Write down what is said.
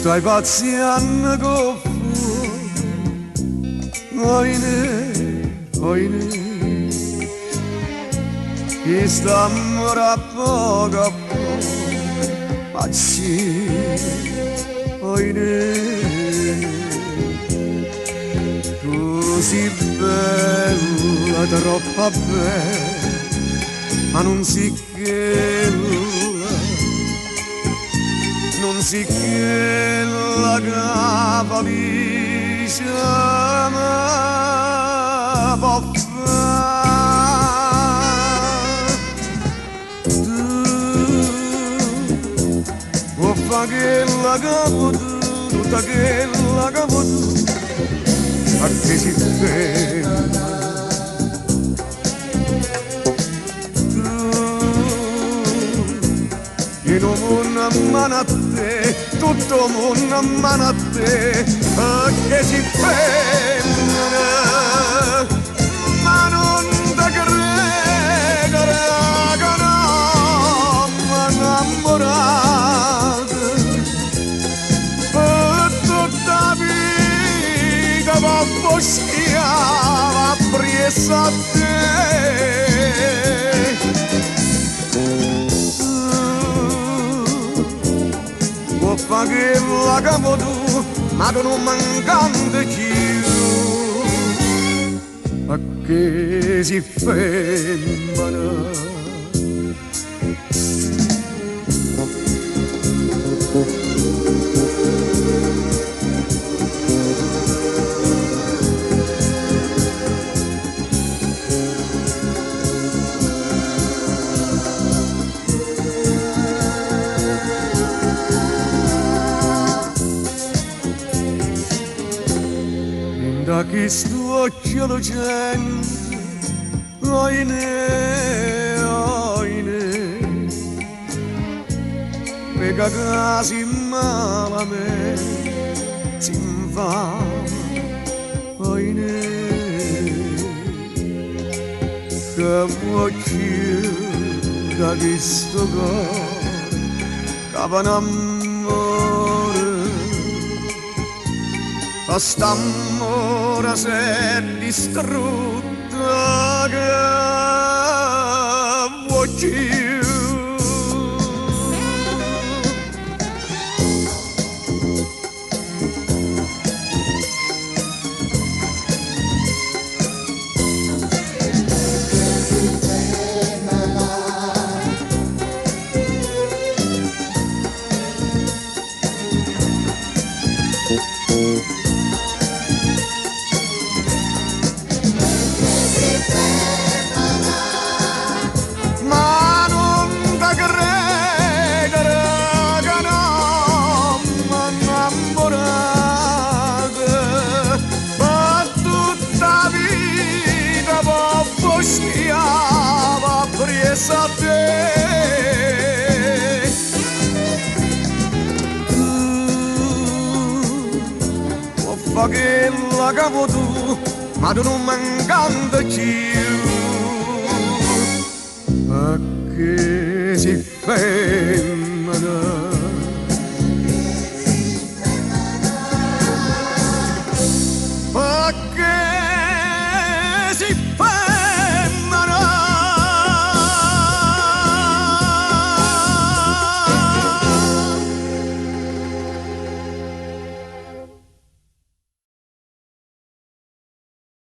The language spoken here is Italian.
stai pazziando con oine, che sta a poco a poco, pazzi, oine. Così bella, troppo bella, ma non si quella, non si quella cavallisce ma può fare. Tu può fare quella capo tu, tutta quella capo tu, a che si ferma. In un mondo a mano a te, tutto mondo a mano a te, a che si ferma. Ma non ti credere che non mi innamorate, per tutta la vita va schiava presso a te. Può fare che la capo tu, ma tu non mancante più, a che si fermano. Da questo occhio lucente, oine, oine, pega casi malamente, si va, oine, che vuoi più da questo cuore, che va in amore, quest'amore si è distrutto, che vuoi più. Schiava presso a te, può fare che la capo tu, ma tu non mancante più, a che si fermano. A che